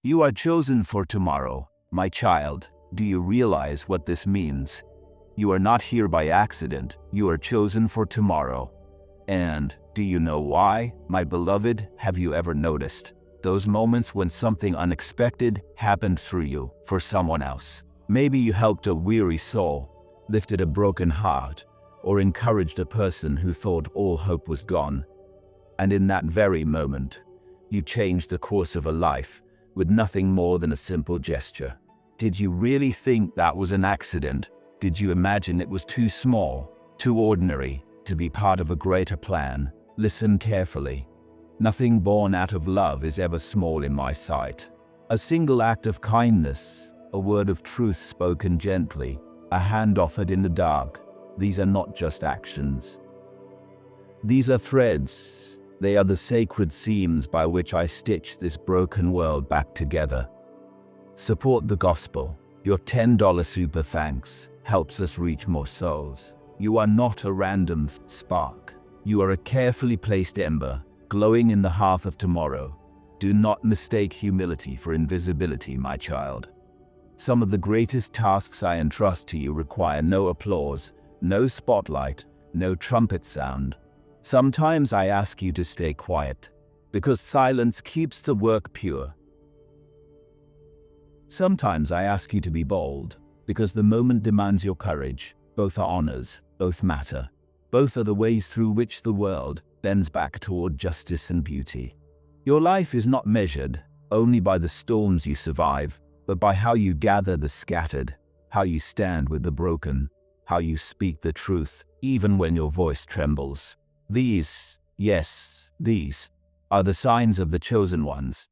You are chosen for tomorrow, my child. Do you realize what this means? You are not here by accident. You are chosen for tomorrow. And do you know why, my beloved? Have you ever noticed those moments when something unexpected happened through you for someone else? Maybe you helped a weary soul, lifted a broken heart, or encouraged a person who thought all hope was gone. And in that very moment, you changed the course of a life with nothing more than a simple gesture. Did you really think that was an accident? Did you imagine it was too small, too ordinary, to be part of a greater plan? Listen carefully. Nothing born out of love is ever small in my sight. A single act of kindness, a word of truth spoken gently, a hand offered in the dark. These are not just actions. These are threads. They are the sacred seams by which I stitch this broken world back together. Support the gospel. Your $10 super thanks helps us reach more souls. You are not a random spark. You are a carefully placed ember, glowing in the hearth of tomorrow. Do not mistake humility for invisibility, my child. Some of the greatest tasks I entrust to you require no applause, no spotlight, no trumpet sound. Sometimes I ask you to stay quiet, because silence keeps the work pure. Sometimes I ask you to be bold, because the moment demands your courage. Both are honors, both matter. Both are the ways through which the world bends back toward justice and beauty. Your life is not measured only by the storms you survive, but by how you gather the scattered, how you stand with the broken, how you speak the truth, even when your voice trembles. These, yes, these, are the signs of the chosen ones.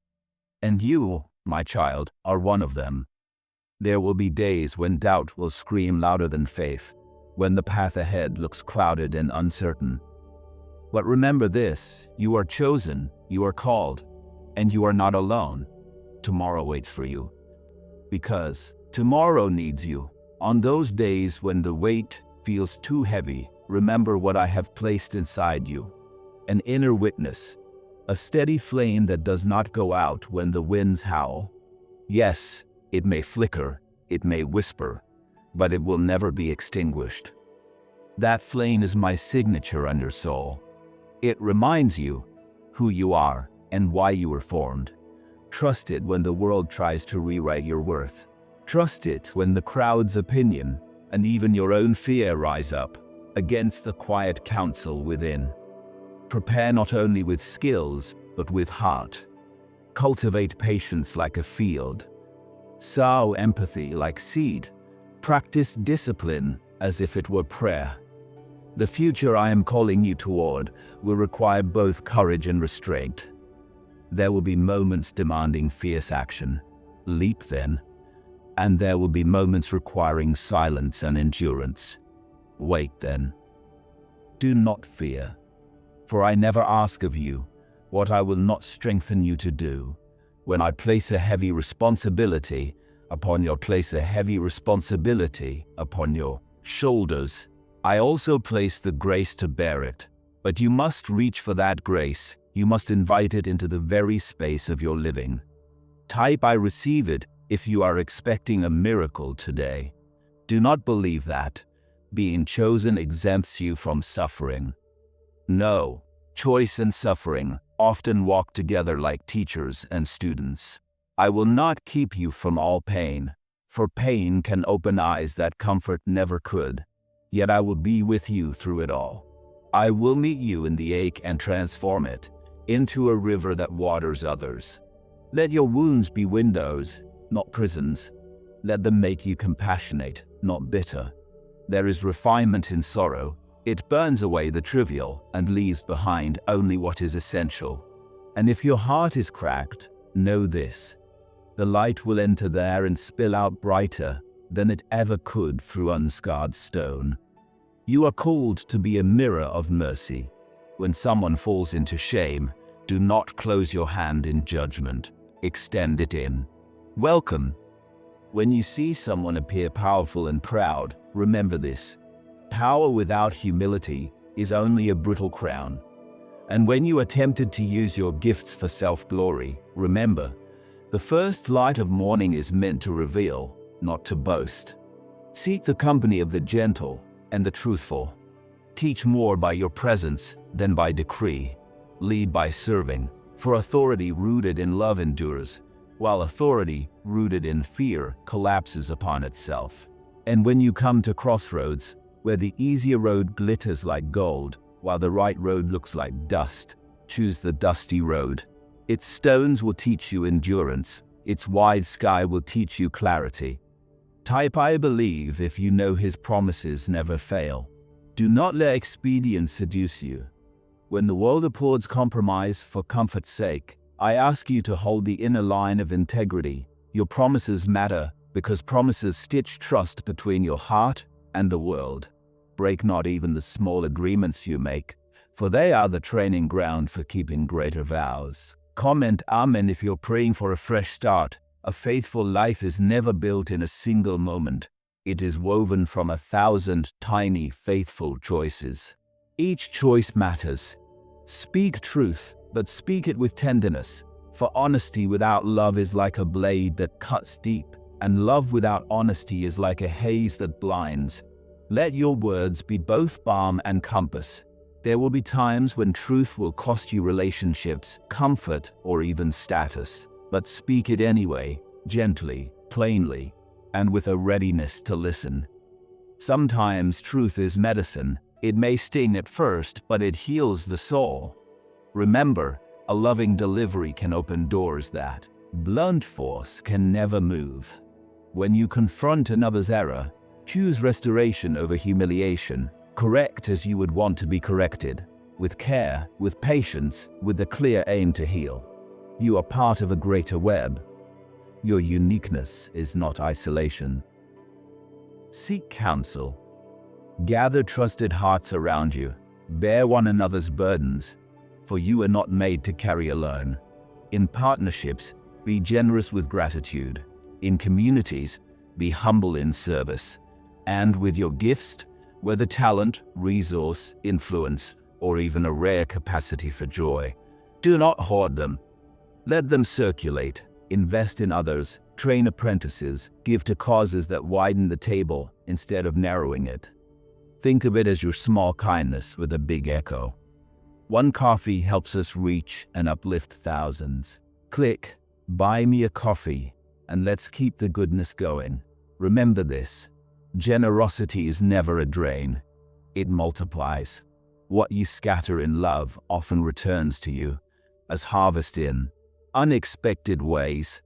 And you, my child, are one of them. There will be days when doubt will scream louder than faith, when the path ahead looks clouded and uncertain. But remember this, you are chosen, you are called, and you are not alone. Tomorrow waits for you. Because tomorrow needs you. On those days when the weight feels too heavy, remember what I have placed inside you. An inner witness, a steady flame that does not go out when the winds howl. Yes, it may flicker, it may whisper, but it will never be extinguished. That flame is my signature on your soul. It reminds you who you are and why you were formed. Trust it when the world tries to rewrite your worth. Trust it when the crowd's opinion and even your own fear rise up against the quiet counsel within. Prepare not only with skills, but with heart. Cultivate patience like a field. Sow empathy like seed. Practice discipline as if it were prayer. The future I am calling you toward will require both courage and restraint. There will be moments demanding fierce action. Leap then. And there will be moments requiring silence and endurance. Wait then. Do not fear, for I never ask of you what I will not strengthen you to do. When I place a heavy responsibility upon your shoulders, I also place the grace to bear it. But you must reach for that grace. You must invite it into the very space of your living. Type "I receive it" if you are expecting a miracle today. Do not believe that being chosen exempts you from suffering. No, choice and suffering often walk together like teachers and students. I will not keep you from all pain, for pain can open eyes that comfort never could. Yet I will be with you through it all. I will meet you in the ache and transform it into a river that waters others. Let your wounds be windows, not prisons. Let them make you compassionate, not bitter. There is refinement in sorrow. It burns away the trivial and leaves behind only what is essential. And if your heart is cracked, know this: the light will enter there and spill out brighter than it ever could through unscarred stone. You are called to be a mirror of mercy. When someone falls into shame, do not close your hand in judgment. Extend it in welcome. When you see someone appear powerful and proud, remember this: power without humility is only a brittle crown. And when you are tempted to use your gifts for self-glory, remember, The first light of morning is meant to reveal, not to boast. Seek the company of the gentle and the truthful. Teach more by your presence than by decree. Lead by serving, for authority rooted in love endures, while authority rooted in fear collapses upon itself. And when you come to crossroads, where the easier road glitters like gold, while the right road looks like dust, choose the dusty road. Its stones will teach you endurance. Its wide sky will teach you clarity. Type "I believe" if you know His promises never fail. Do not let expedience seduce you. When the world applauds compromise for comfort's sake, I ask you to hold the inner line of integrity. Your promises matter because promises stitch trust between your heart and the world. Break not even the small agreements you make, for they are the training ground for keeping greater vows. Comment Amen if you're praying for a fresh start. A faithful life is never built in a single moment. It is woven from 1,000 tiny, faithful choices. Each choice matters. Speak truth, but speak it with tenderness. For honesty without love is like a blade that cuts deep, and love without honesty is like a haze that blinds. Let your words be both balm and compass. There will be times when truth will cost you relationships, comfort, or even status. But speak it anyway, gently, plainly, and with a readiness to listen. Sometimes truth is medicine. It may sting at first, but it heals the soul. Remember, a loving delivery can open doors that blunt force can never move. When you confront another's error, choose restoration over humiliation. Correct as you would want to be corrected, with care, with patience, with a clear aim to heal. You are part of a greater web. Your uniqueness is not isolation. Seek counsel. Gather trusted hearts around you. Bear one another's burdens, for you are not made to carry alone. In partnerships, be generous with gratitude. In communities, be humble in service. And with your gifts, whether talent, resource, influence, or even a rare capacity for joy, do not hoard them. Let them circulate. Invest in others, train apprentices, give to causes that widen the table instead of narrowing it. Think of it as your small kindness with a big echo. One coffee helps us reach and uplift thousands. Click, buy me a coffee, and let's keep the goodness going. Remember this: generosity is never a drain. It multiplies. What you scatter in love often returns to you as harvest in unexpected ways.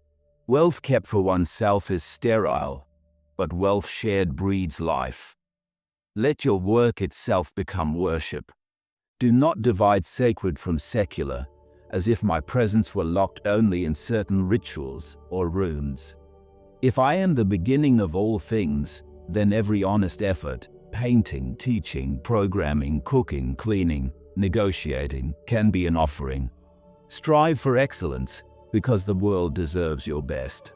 Wealth kept for oneself is sterile, but wealth shared breeds life. Let your work itself become worship. Do not divide sacred from secular, as if my presence were locked only in certain rituals or rooms. If I am the beginning of all things, then every honest effort, painting, teaching, programming, cooking, cleaning, negotiating, can be an offering. Strive for excellence, because the world deserves your best.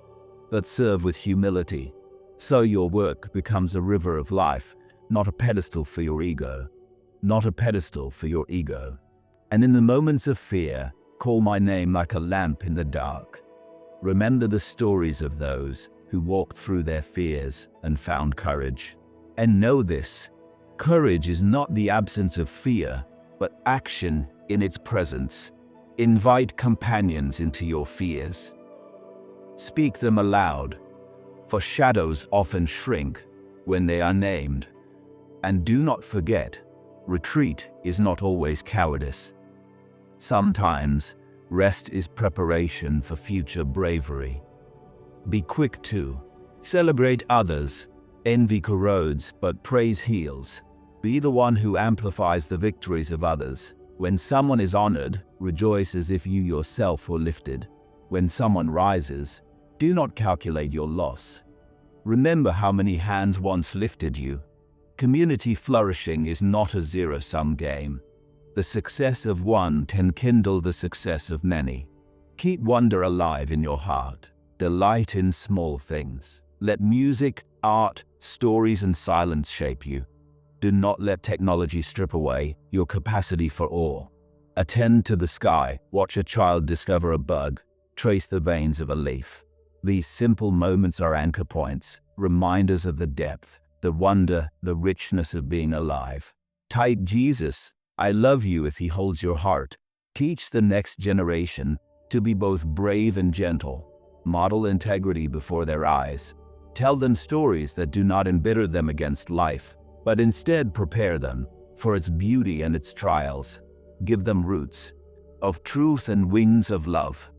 But serve with humility, so your work becomes a river of life, not a pedestal for your ego. Not a pedestal for your ego. And in the moments of fear, call my name like a lamp in the dark. Remember the stories of those who walked through their fears and found courage. And know this: courage is not the absence of fear, but action in its presence. Invite companions into your fears. Speak them aloud, for shadows often shrink when they are named. And do not forget, retreat is not always cowardice. Sometimes, rest is preparation for future bravery. Be quick to celebrate others. Envy corrodes, but praise heals. Be the one who amplifies the victories of others. When someone is honored, rejoice as if you yourself were lifted. When someone rises, do not calculate your loss. Remember how many hands once lifted you. Community flourishing is not a zero-sum game. The success of one can kindle the success of many. Keep wonder alive in your heart. Delight in small things. Let music, art, stories, and silence shape you. Do not let technology strip away your capacity for awe. Attend to the sky. Watch a child discover a bug. trace the veins of a leaf. These simple moments are anchor points, reminders of the depth, the wonder, the richness of being alive. Type Jesus, I love you if he holds your heart. Teach the next generation to be both brave and gentle. Model integrity before their eyes. Tell them stories that do not embitter them against life, but instead prepare them for its beauty and its trials. Give them roots of truth and wings of love.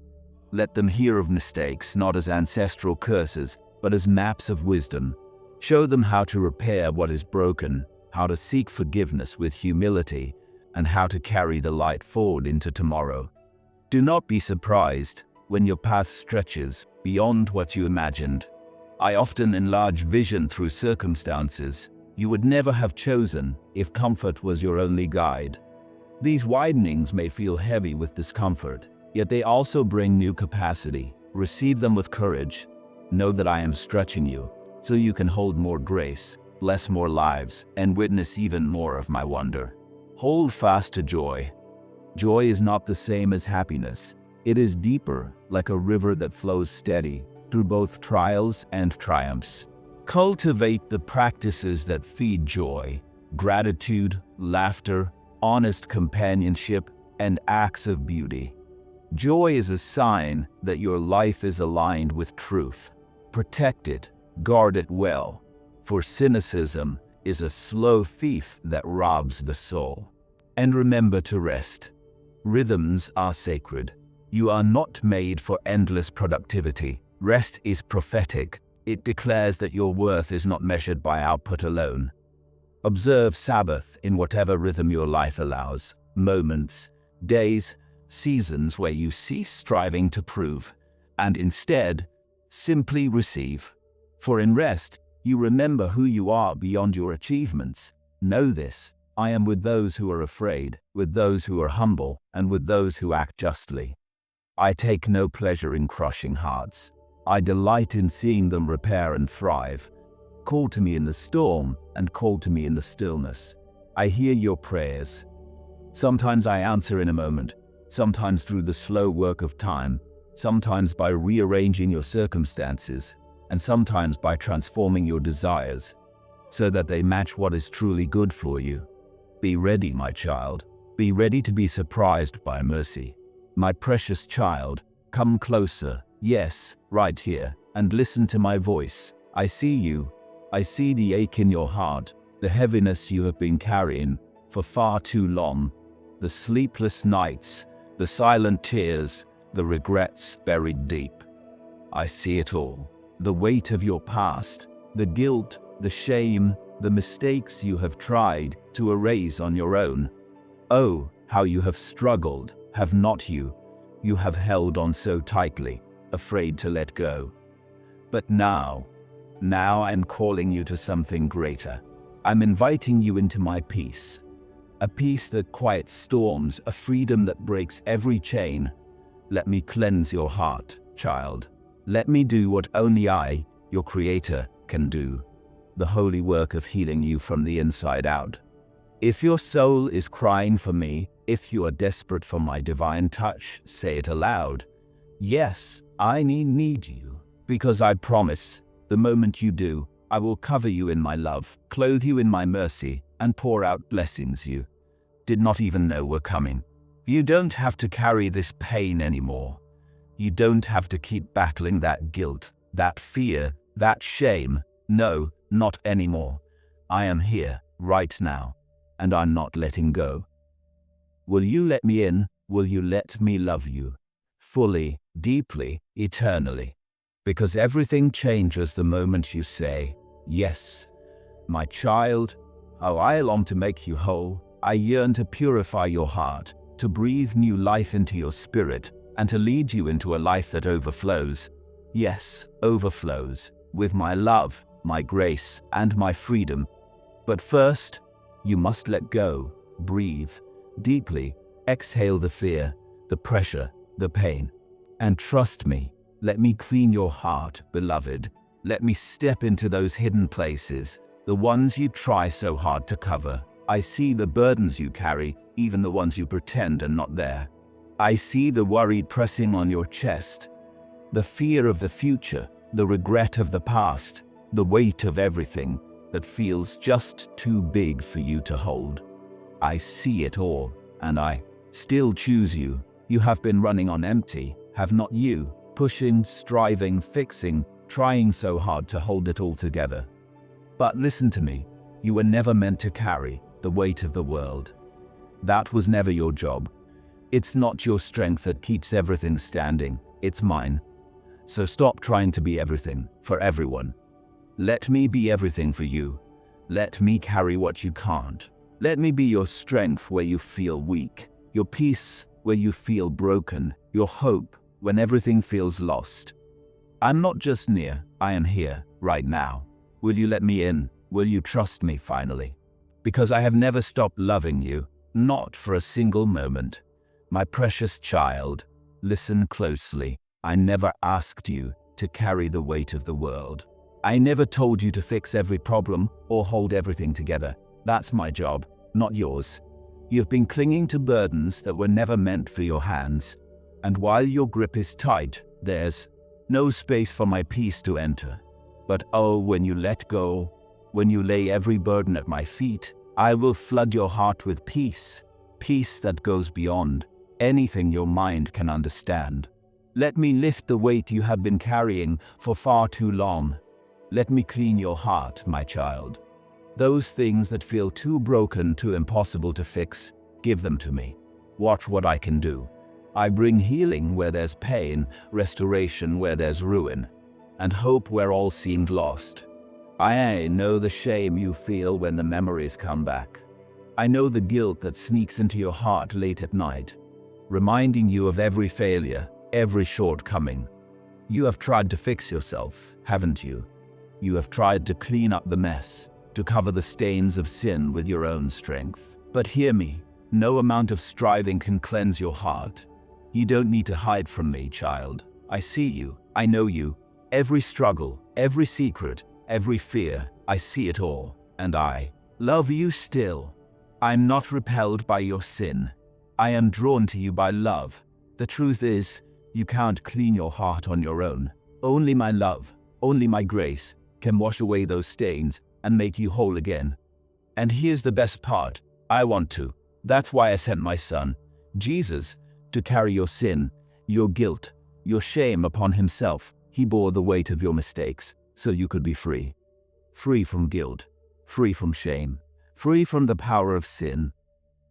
Let them hear of mistakes not as ancestral curses, but as maps of wisdom. Show them how to repair what is broken, how to seek forgiveness with humility, and how to carry the light forward into tomorrow. Do not be surprised when your path stretches beyond what you imagined. I often enlarge vision through circumstances you would never have chosen if comfort was your only guide. These widenings may feel heavy with discomfort, yet they also bring new capacity. Receive them with courage. Know that I am stretching you so you can hold more grace, bless more lives, and witness even more of my wonder. Hold fast to joy. Joy is not the same as happiness. It is deeper, like a river that flows steady through both trials and triumphs. Cultivate the practices that feed joy: gratitude, laughter, honest companionship, and acts of beauty. Joy is a sign that your life is aligned with truth. Protect it, guard it well, for cynicism is a slow thief that robs the soul. And remember to rest. Rhythms are sacred. You are not made for endless productivity. Rest is prophetic. It declares that your worth is not measured by output alone. Observe Sabbath in whatever rhythm your life allows. Moments, days, seasons where you cease striving to prove, and instead, simply receive. For in rest, you remember who you are beyond your achievements. Know this: I am with those who are afraid, with those who are humble, and with those who act justly. I take no pleasure in crushing hearts. I delight in seeing them repair and thrive. Call to me in the storm, and call to me in the stillness. I hear your prayers. Sometimes I answer in a moment, sometimes through the slow work of time, sometimes by rearranging your circumstances, and sometimes by transforming your desires, so that they match what is truly good for you. Be ready, my child. Be ready to be surprised by mercy. My precious child, come closer. Yes, right here, and listen to my voice. I see you. I see the ache in your heart, the heaviness you have been carrying for far too long, the sleepless nights, the silent tears, the regrets buried deep. I see it all. The weight of your past, the guilt, the shame, the mistakes you have tried to erase on your own. Oh, how you have struggled, have not you? You have held on so tightly, afraid to let go. But now I'm calling you to something greater. I'm inviting you into my peace. A peace that quiets storms, a freedom that breaks every chain. Let me cleanse your heart, child. Let me do what only I, your Creator, can do. The holy work of healing you from the inside out. If your soul is crying for me, if you are desperate for my divine touch, say it aloud. Yes, I need you, because I promise, the moment you do, I will cover you in my love, clothe you in my mercy, and pour out blessings you did not even know were coming. You don't have to carry this pain anymore. You don't have to keep battling that guilt, that fear, that shame. No, not anymore. I am here, right now, and I'm not letting go. Will you let me in? Will you let me love you? Fully, deeply, eternally. Because everything changes the moment you say, yes. My child, oh, I long to make you whole. I yearn to purify your heart, to breathe new life into your spirit, and to lead you into a life that overflows. Yes, overflows, with my love, my grace, and my freedom. But first, you must let go, breathe deeply, exhale the fear, the pressure, the pain. And trust me, let me clean your heart, beloved. Let me step into those hidden places, the ones you try so hard to cover. I see the burdens you carry, even the ones you pretend are not there. I see the worry pressing on your chest, the fear of the future, the regret of the past, the weight of everything that feels just too big for you to hold. I see it all, and I still choose you. You have been running on empty, have not you? Pushing, striving, fixing, trying so hard to hold it all together. But listen to me, you were never meant to carry the weight of the world. That was never your job. It's not your strength that keeps everything standing, it's mine. So stop trying to be everything for everyone. Let me be everything for you. Let me carry what you can't. Let me be your strength where you feel weak, your peace where you feel broken, your hope when everything feels lost. I'm not just near, I am here, right now. Will you let me in? Will you trust me finally? Because I have never stopped loving you, not for a single moment. My precious child, listen closely. I never asked you to carry the weight of the world. I never told you to fix every problem or hold everything together. That's my job, not yours. You've been clinging to burdens that were never meant for your hands. And while your grip is tight, there's no space for my peace to enter. But oh, when you let go, when you lay every burden at my feet, I will flood your heart with peace. Peace that goes beyond anything your mind can understand. Let me lift the weight you have been carrying for far too long. Let me clean your heart, my child. Those things that feel too broken, too impossible to fix, give them to me. Watch what I can do. I bring healing where there's pain, restoration where there's ruin, and hope where all seemed lost. I know the shame you feel when the memories come back. I know the guilt that sneaks into your heart late at night, reminding you of every failure, every shortcoming. You have tried to fix yourself, haven't you? You have tried to clean up the mess, to cover the stains of sin with your own strength. But hear me, no amount of striving can cleanse your heart. You don't need to hide from me, child. I see you, I know you. Every struggle, every secret, every fear, I see it all. And I love you still. I'm not repelled by your sin. I am drawn to you by love. The truth is, you can't clean your heart on your own. Only my love, only my grace can wash away those stains and make you whole again. And here's the best part. I want to. That's why I sent my son, Jesus, to carry your sin, your guilt, your shame upon himself. He bore the weight of your mistakes so you could be free. Free from guilt, free from shame, free from the power of sin,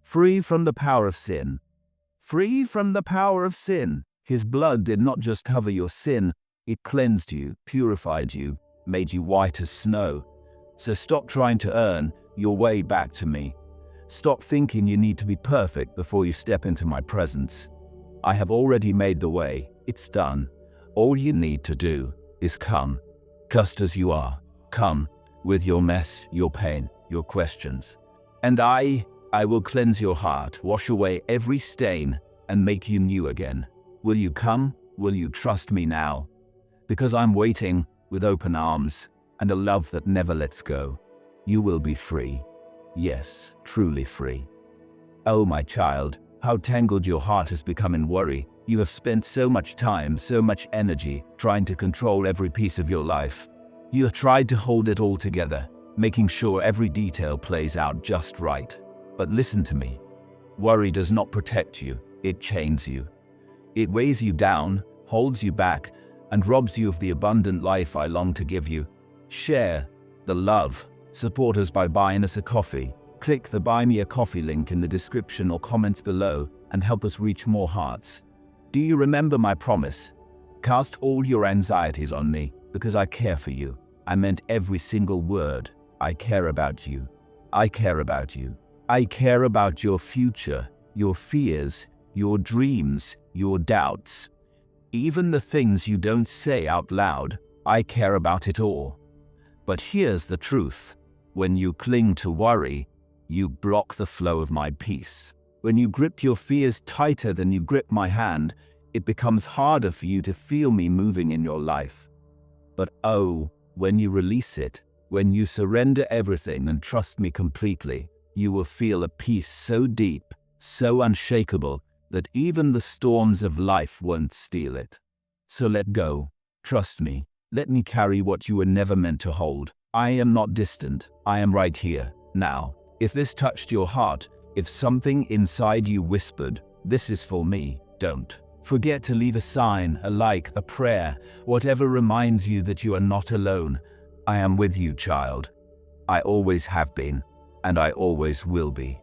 free from the power of sin, free from the power of sin. His blood did not just cover your sin, it cleansed you, purified you, made you white as snow. So stop trying to earn your way back to me. Stop thinking you need to be perfect before you step into my presence. I have already made the way. It's done. All you need to do is come, just as you are. Come with your mess, your pain, your questions. And I will cleanse your heart, wash away every stain, and make you new again. Will you come? Will you trust me now? Because I'm waiting with open arms and a love that never lets go. You will be free. Yes, truly free. Oh, my child, how tangled your heart has become in worry. You have spent so much time, so much energy trying to control every piece of your life. You have tried to hold it all together, making sure every detail plays out just right. But listen to me. Worry does not protect you, it chains you. It weighs you down, holds you back, and robs you of the abundant life I long to give you. Share the love. Support us by buying us a coffee. Click the Buy Me a Coffee link in the description or comments below and help us reach more hearts. Do you remember my promise? Cast all your anxieties on me because I care for you. I meant every single word. I care about you. I care about you. I care about your future, your fears, your dreams, your doubts. Even the things you don't say out loud, I care about it all. But here's the truth. When you cling to worry, you block the flow of my peace. When you grip your fears tighter than you grip my hand, it becomes harder for you to feel me moving in your life. But oh, when you release it, when you surrender everything and trust me completely, you will feel a peace so deep, so unshakable, that even the storms of life won't steal it. So let go. Trust me. Let me carry what you were never meant to hold. I am not distant. I am right here, now. If this touched your heart, if something inside you whispered, "This is for me," don't forget to leave a sign, a like, a prayer, whatever reminds you that you are not alone. I am with you, child. I always have been, and I always will be.